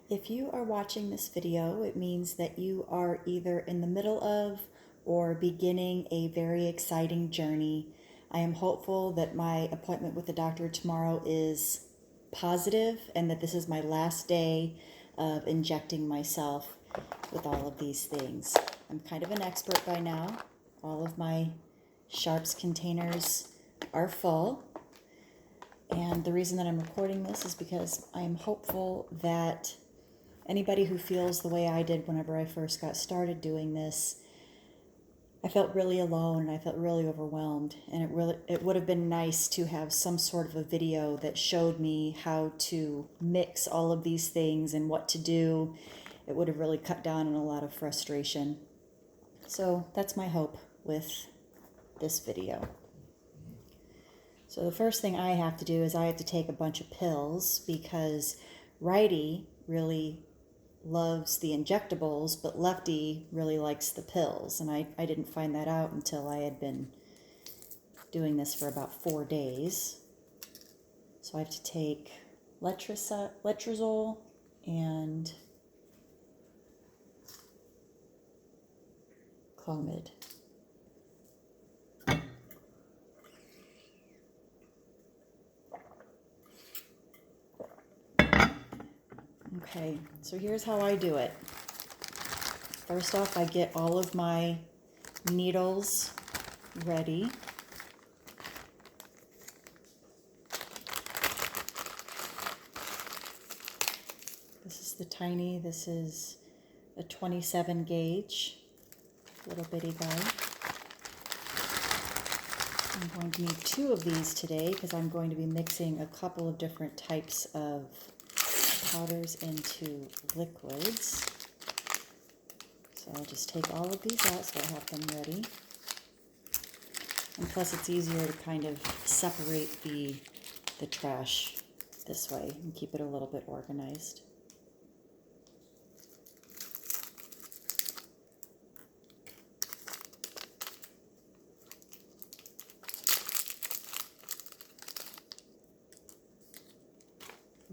If you are watching this video, it means that you are either in the middle of or beginning a very exciting journey. I am hopeful that my appointment with the doctor tomorrow is positive and that this is my last day of injecting myself with all of these things. I'm kind of an expert by now. All of my Sharps containers are full. And the reason that I'm recording this is because I'm hopeful that anybody who feels the way I did whenever I first got started doing this, I felt really alone and I felt really overwhelmed. And it would have been nice to have some sort of a video that showed me how to mix all of these things and what to do. It would have really cut down on a lot of frustration. So that's my hope with this video. So the first thing I have to do is I have to take a bunch of pills because righty really loves the injectables, but lefty really likes the pills. And I didn't find that out until I had been doing this for about 4 days. So I have to take letrozole and Clomid. Okay, so here's how I do it. First off, I get all of my needles ready. This is a 27 gauge, little bitty guy. I'm going to need 2 of these today because I'm going to be mixing a couple of different types of powders into liquids. So I'll just take all of these out so I have them ready. And plus it's easier to kind of separate the trash this way and keep it a little bit organized.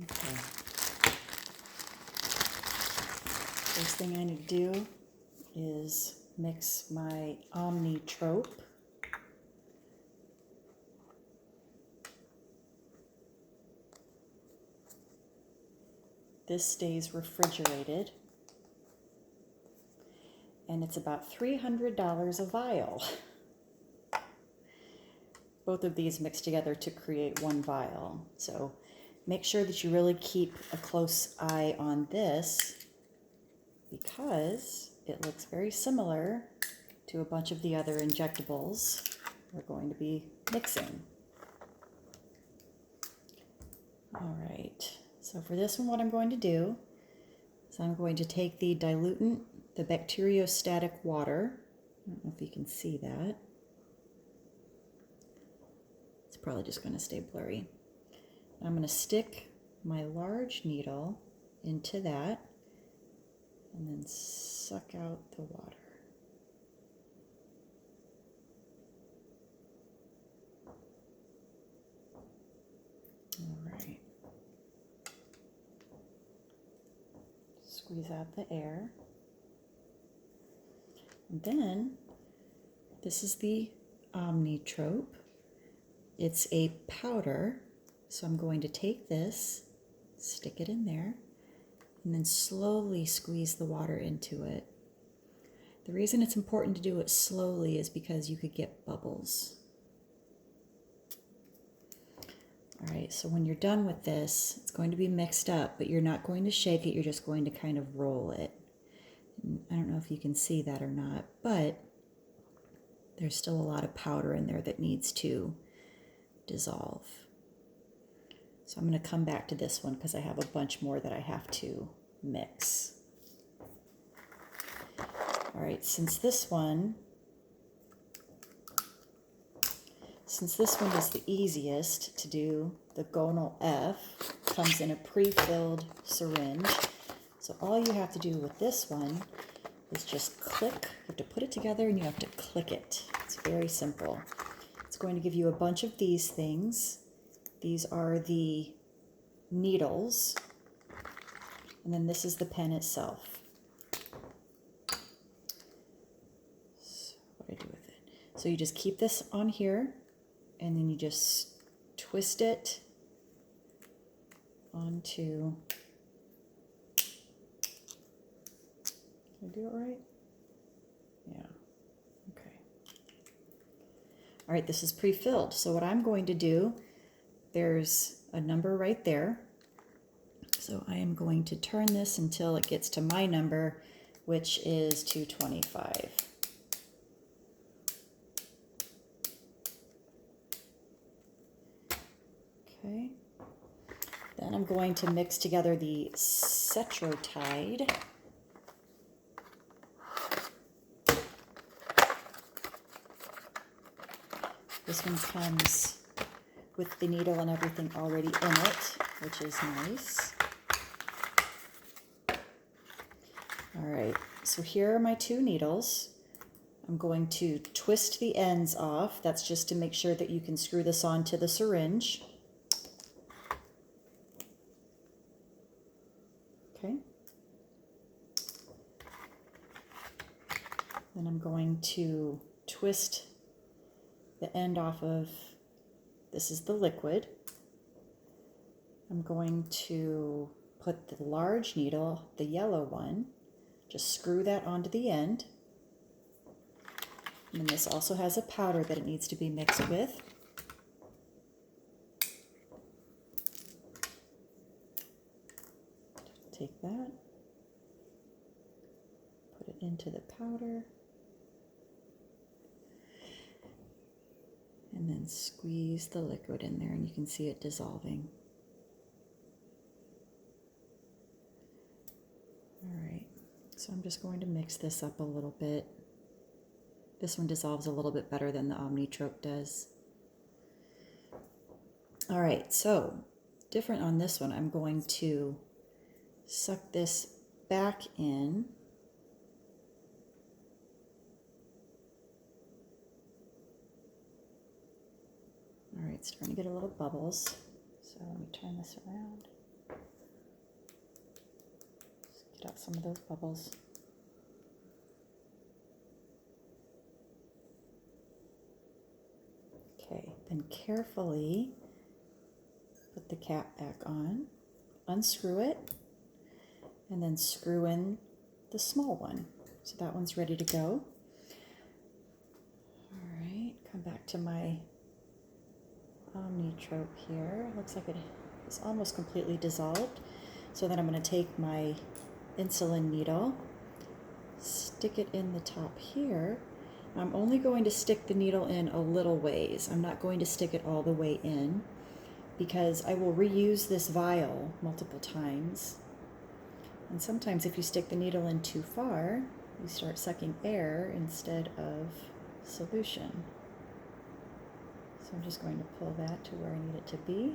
Okay. First thing I need to do is mix my Omnitrope. This stays refrigerated, and it's about $300 a vial. Both of these mix together to create one vial. So make sure that you really keep a close eye on this because it looks very similar to a bunch of the other injectables we're going to be mixing. All right, so for this one, what I'm going to do is I'm going to take the diluent, the bacteriostatic water. I don't know if you can see that. It's probably just going to stay blurry. I'm going to stick my large needle into that and then suck out the water. All right. Squeeze out the air. And then this is the Omnitrope. It's a powder. So I'm going to take this, stick it in there, and then slowly squeeze the water into it. The reason it's important to do it slowly is because you could get bubbles. All right, so when you're done with this, it's going to be mixed up, but you're not going to shake it, you're just going to kind of roll it. And I don't know if you can see that or not, but there's still a lot of powder in there that needs to dissolve. So I'm going to come back to this one because I have a bunch more that I have to mix. All right, since this one is the easiest to do, the Gonal F comes in a pre-filled syringe. So all you have to do with this one is just click. You have to put it together and you have to click it. It's very simple. It's going to give you a bunch of these things. These are the needles. And then this is the pen itself. So what do I do with it? So you just keep this on here, and then you just twist it onto, did I do it right? Yeah, okay. All right, this is pre-filled. So what I'm going to do, there's a number right there. So I am going to turn this until it gets to my number, which is 225. Okay. Then I'm going to mix together the Cetrotide. This one comes with the needle and everything already in it, which is nice. All right, so here are my 2 needles. I'm going to twist the ends off. That's just to make sure that you can screw this onto the syringe. Okay. Then I'm going to twist the end off of, this is the liquid. I'm going to put the large needle, the yellow one, just screw that onto the end. And then this also has a powder that it needs to be mixed with. Take that, put it into the powder, and then squeeze the liquid in there, and you can see it dissolving. All right, so I'm just going to mix this up a little bit. This one dissolves a little bit better than the Omnitrope does. All right, so different on this one, I'm going to suck this back in. All right, it's starting to get a little bubbles. So let me turn this around. Just get out some of those bubbles. Okay, then carefully put the cap back on, unscrew it, and then screw in the small one. So that one's ready to go. All right, come back to my Omnitrope here. Looks like it is almost completely dissolved. So then I'm going to take my insulin needle, stick it in the top here. I'm only going to stick the needle in a little ways. I'm not going to stick it all the way in because I will reuse this vial multiple times. And sometimes if you stick the needle in too far, you start sucking air instead of solution. So I'm just going to pull that to where I need it to be.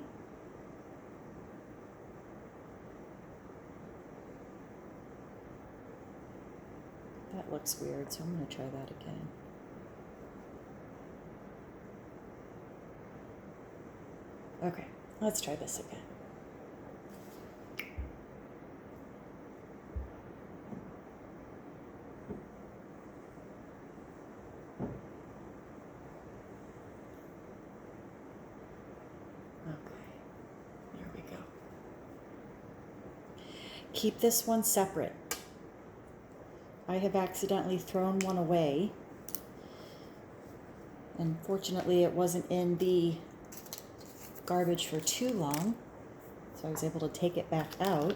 That looks weird, so I'm going to try that again. Okay, let's try this again. Keep this one separate. I have accidentally thrown one away, and fortunately it wasn't in the garbage for too long, so I was able to take it back out.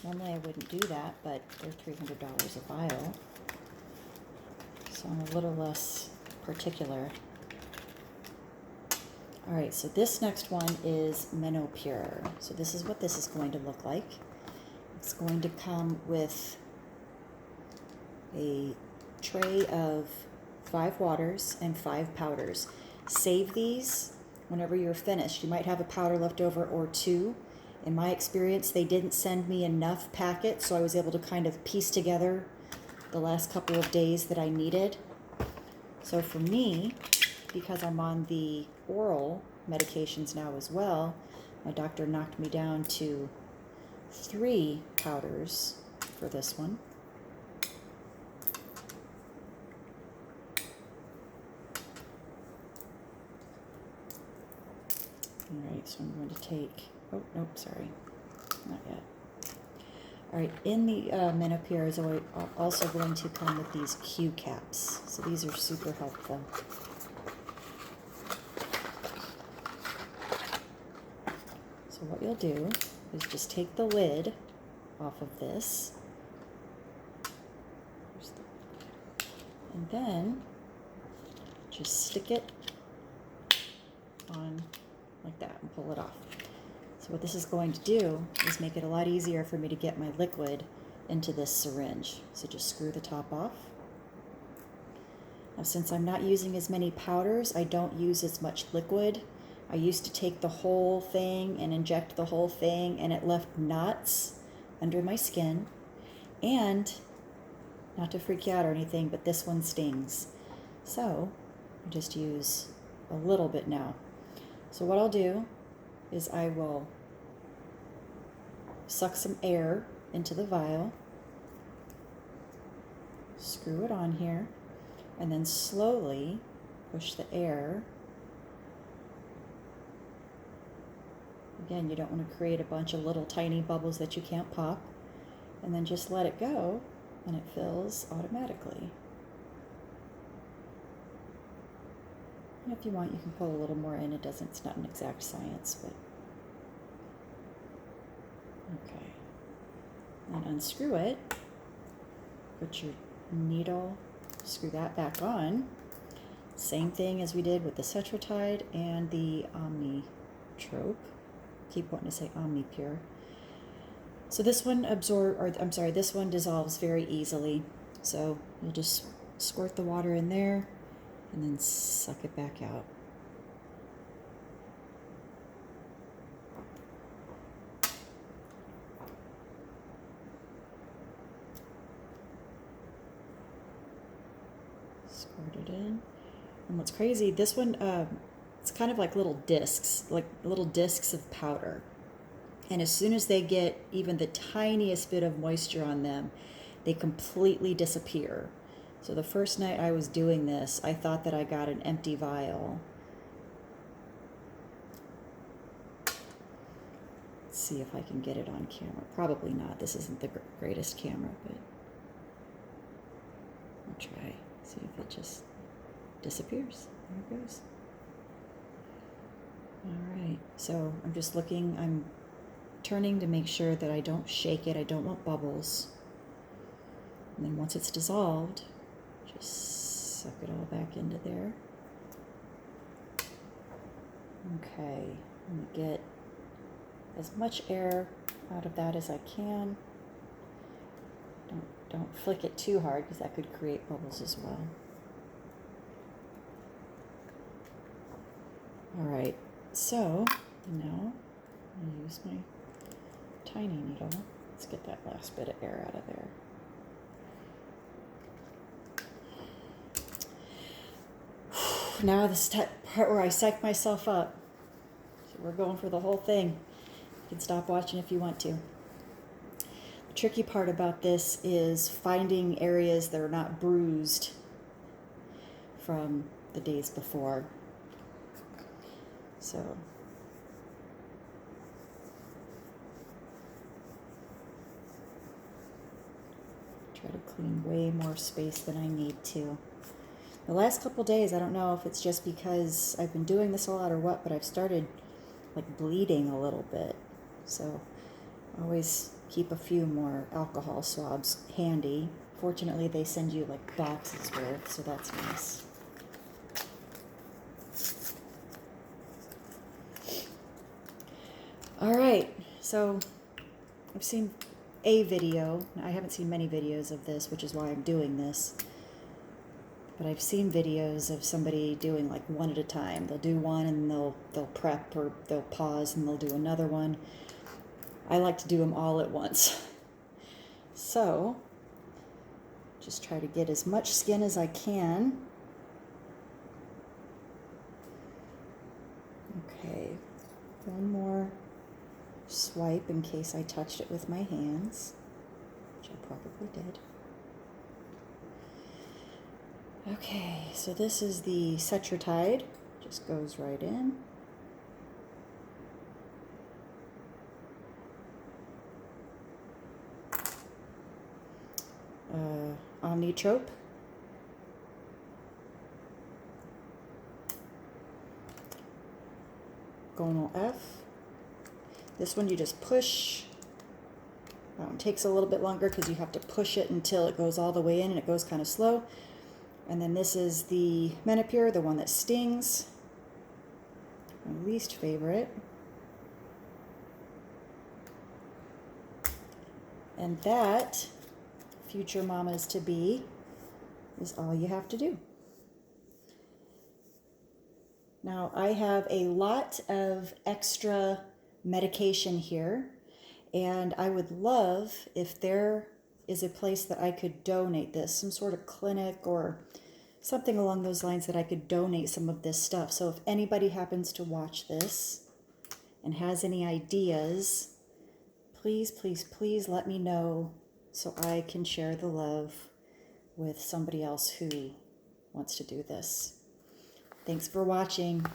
Normally I wouldn't do that, but they're $300 a vial, so I'm a little less particular. All right, so this next one is Menopure. So this is what this is going to look like. It's going to come with a tray of 5 waters and 5 powders. Save these whenever you're finished. You might have a powder left over or 2. In my experience, they didn't send me enough packets, so I was able to kind of piece together the last couple of days that I needed. So for me, because I'm on the oral medications now as well, my doctor knocked me down to 3 powders for this one. All right, so I'm going to take, oh, nope, sorry, not yet. All right, in the Menopure is also going to come with these Q caps. So these are super helpful. So what you'll do is just take the lid off of this. And then just stick it on like that and pull it off. So what this is going to do is make it a lot easier for me to get my liquid into this syringe. So just screw the top off. Now since I'm not using as many powders, I don't use as much liquid. I used to take the whole thing and inject the whole thing, and it left knots under my skin. And, not to freak you out or anything, but this one stings. So I just use a little bit now. So what I'll do is I will suck some air into the vial, screw it on here, and then slowly push the air. Again, you don't want to create a bunch of little tiny bubbles that you can't pop, and then just let it go and it fills automatically. And if you want, you can pull a little more in. It's not an exact science, but okay. And unscrew it, put your needle, screw that back on. Same thing as we did with the Cetrotide and the Omnitrope. Keep wanting to say Omnipure. So this one this one dissolves very easily. So you'll just squirt the water in there and then suck it back out. Squirt it in. And what's crazy, this one, it's kind of like little discs of powder. And as soon as they get even the tiniest bit of moisture on them, they completely disappear. So the first night I was doing this, I thought that I got an empty vial. Let's see if I can get it on camera. Probably not. This isn't the greatest camera, but I'll try. See if it just disappears. There it goes. All right. So I'm just looking. I'm turning to make sure that I don't shake it. I don't want bubbles. And then once it's dissolved, just suck it all back into there. Okay, I'm going to get as much air out of that as I can. Don't flick it too hard because that could create bubbles as well. All right, so now I'll use my tiny needle. Let's get that last bit of air out of there. Now this part where I psych myself up. So we're going for the whole thing. You can stop watching if you want to. The tricky part about this is finding areas that are not bruised from the days before. So try to clean way more space than I need to. The last couple days, I don't know if it's just because I've been doing this a lot or what, but I've started like bleeding a little bit. So I always keep a few more alcohol swabs handy. Fortunately, they send you like boxes worth, so that's nice. All right, so I've seen a video. I haven't seen many videos of this, which is why I'm doing this. But I've seen videos of somebody doing like one at a time. They'll do one and they'll prep, or they'll pause and they'll do another one. I like to do them all at once. So just try to get as much skin as I can. Okay, one more swipe in case I touched it with my hands, which I probably did. Okay, so this is the Cetrotide. Just goes right in. Omnitrope. Gonal F. This one you just push. That one takes a little bit longer because you have to push it until it goes all the way in, and it goes kind of slow. And then this is the Menopure, the one that stings. My least favorite. And that, future mamas to be, is all you have to do. Now I have a lot of extra medication here, and I would love if there is a place that I could donate this, some sort of clinic or something along those lines that I could donate some of this stuff. So if anybody happens to watch this and has any ideas, please, please, please let me know so I can share the love with somebody else who wants to do this. Thanks for watching.